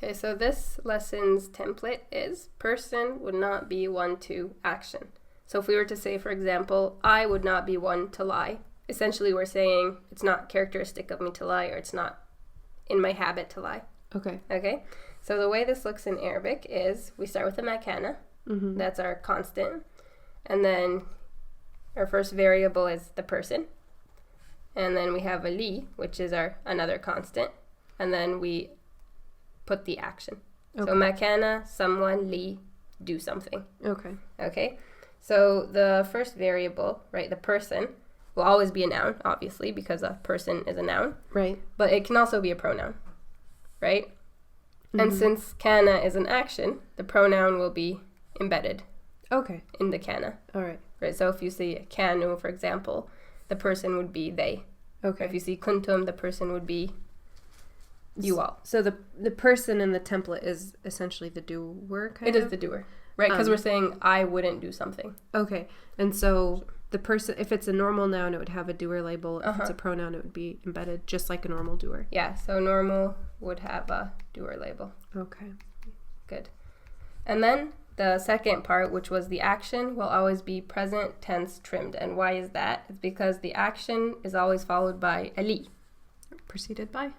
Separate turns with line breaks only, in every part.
Okay, so this lesson's template is person would not be one to action. So if we were to say, for example, I would not be one to lie, essentially we're saying it's not characteristic of me to lie, or it's not in my habit to lie.
Okay.
Okay, so the way this looks in Arabic is we start with the makana, that's our constant, and then our first variable is the person, and then we have a li, which is our another constant, and then we put the action. Okay. So makana, someone, li, do something.
Okay.
Okay, so the first variable, right, the person, will always be a noun, obviously, because a person is a noun.
Right.
But it can also be a pronoun, right? And since kana is an action, the pronoun will be embedded.
Okay.
In the kana.
All right.
Right. So if you see kanu, for example, the person would be they.
Okay.
Or if you see kuntum, the person would be you all.
So the person in the template is essentially the doer, kind of?
It is the doer, right? Because we're saying I wouldn't do something.
Okay. And so the person, if it's a normal noun, it would have a doer label. If it's a pronoun, it would be embedded just like a normal doer.
Yeah. So normal would have a doer label.
Okay.
Good. And then the second part, which was the action, will always be present tense trimmed. And why is that? It's because the action is always followed by a li.
Preceded by?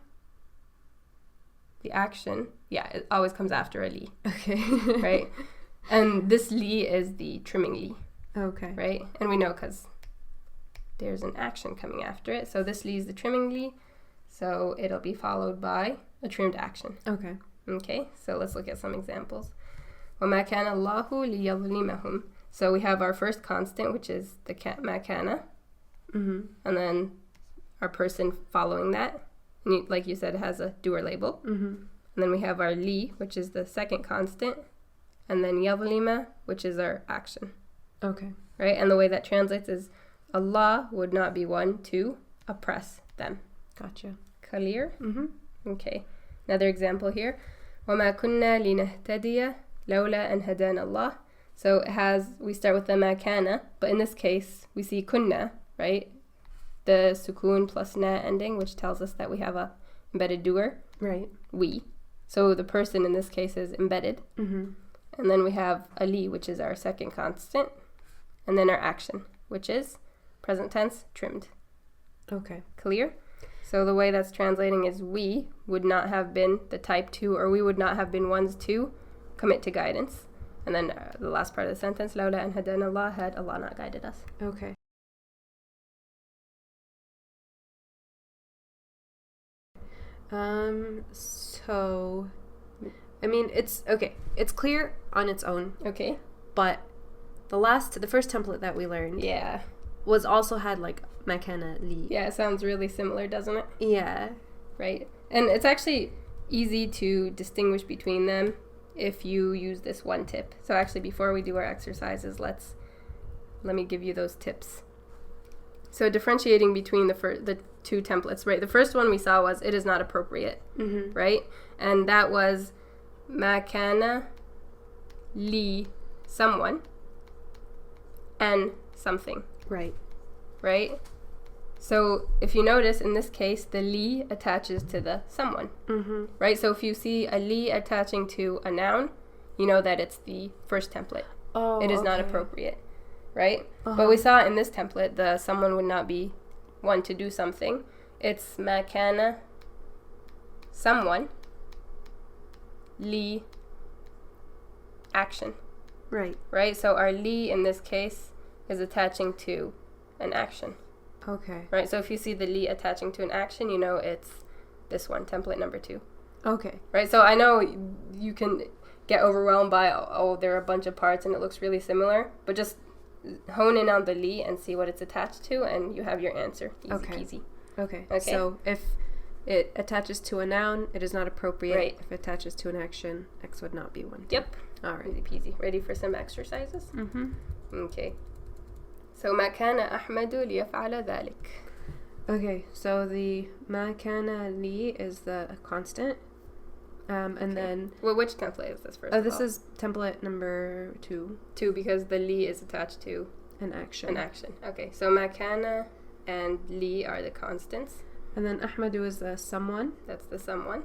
The action, yeah, it always comes after a li.
Okay.
Right? And this li is the trimming li.
Okay.
Right? And we know because there's an action coming after it. So this li is the trimming li. So it'll be followed by a trimmed action.
Okay.
Okay, so let's look at some examples. وَمَا كَانَ اللَّهُ لِيَظْلِمَهُم. So we have our first constant, which is the مَا كَانَ. And then our person following that. And like you said, it has a doer label. And then we have our li, which is the second constant. And then يَظْلِمَ, which is our action.
Okay.
Right? And the way that translates is Allah would not be one to oppress them.
Gotcha.
Clear? Okay. Another example here. وَمَا كُنَّا لِنَهْتَدِيَ لَوْلَا أَنْ هَدَانَ اللَّهِ. So it has, we start with the مَا كَانَ, but in this case, we see kunna, right? The sukun plus na ending, which tells us that we have a embedded doer.
Right.
We. So the person in this case is embedded. And then we have a li, which is our second constant. And then our action, which is present tense trimmed.
Okay.
Clear? So the way that's translating is we would not have been the type to, or we would not have been ones to commit to guidance. And then the last part of the sentence, لَوْلَا أَنْ هَدَانَ اللَّهِ, had Allah not guided us.
Okay. So, I mean, it's, okay, it's clear on its own.
Okay.
But the first template that we learned.
Yeah.
Was also had like makana li.
Yeah, it sounds really similar, doesn't it?
Yeah.
Right. And it's actually easy to distinguish between them if you use this one tip. So actually, before we do our exercises, let me give you those tips. So differentiating between the two templates, right? The first one we saw was it is not appropriate, right? And that was makana li someone and something.
Right.
Right? So if you notice, in this case, the li attaches to the someone. Right? So if you see a li attaching to a noun, you know that it's the first template.
Oh,
it is not appropriate. Right? But we saw in this template, the someone would not be one to do something. It's makana someone li action.
Right.
Right? So our li in this case is attaching to an action.
Okay.
Right? So if you see the li attaching to an action, you know it's this one, template number 2.
Okay.
Right? So I know you can get overwhelmed by, oh, there are a bunch of parts and it looks really similar, but just hone in on the li and see what it's attached to and you have your answer. Easy peasy.
Okay. So if it attaches to a noun, it is not appropriate.
Right.
If it attaches to an action, X would not be one.
Yep.
All right.
Easy peasy. Ready for some exercises? Okay. So ما كان أحمد ليفعل ذلك.
Okay, so the ما كان لي is the constant. And then...
Well, which template is this first?
This is template number 2.
2, because the li is attached to
an action.
Okay, so ما كان and li are the constants.
And then Ahmadu is the someone.
That's the someone.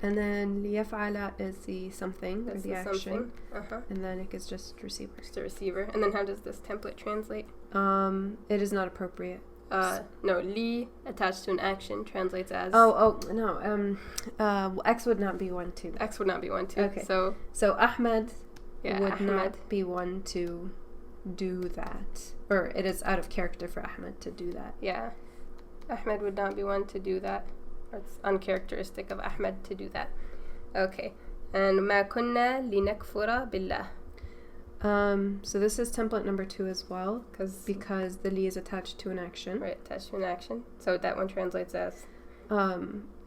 And then ليفعل is the something, or
That's
the action.
something.
And then it is just receiver.
Just a receiver. And then how does this template translate?
It is not appropriate.
No, li attached to an action translates as...
No. X would not be one to.
X would not be one to.
Okay.
So
Ahmed would
Ahmed.
not be one to do that. Or it is out of character for Ahmed to do that.
Yeah. Ahmed would not be one to do that. Or it's uncharacteristic of Ahmed to do that. Okay. And ما كنا لنكفر بالله.
So this is template number 2 as well, because the li is attached to an action.
Right, attached to an action. So that one translates as?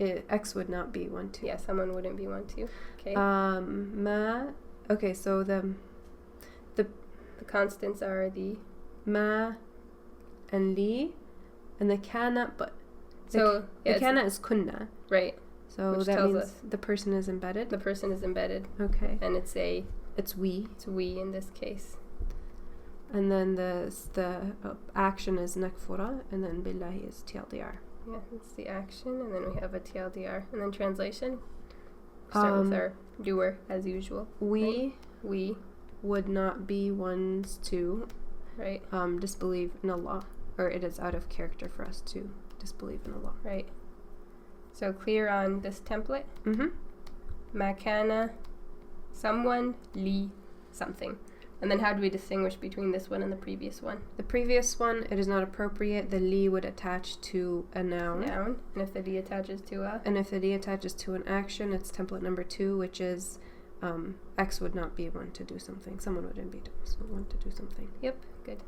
X would not be one to.
Yeah, someone wouldn't be one to. Okay.
Okay, so the
constants are the
ma and li, and the kana, but
so
the kana is kunna.
Right.
So
which
that
tells
means
us
the person is embedded.
The person is embedded.
Okay.
And it's
we.
It's we in this case.
And then the action is nakfura, and then billahi is TLDR.
Yeah, it's the action, and then we have a TLDR, and then translation. Start with our doer as usual.
We
would
not be ones to disbelieve in Allah, or it is out of character for us to disbelieve in Allah.
Right. So clear on this template. Makana, someone, li, something. And then how do we distinguish between this one and the previous one?
The previous one, it is not appropriate. The li would attach to a noun.
And if the li attaches to a?
And if the li attaches to an action, it's template number 2, which is X would not be one to do something. Someone wouldn't be one to do something.
Yep, good.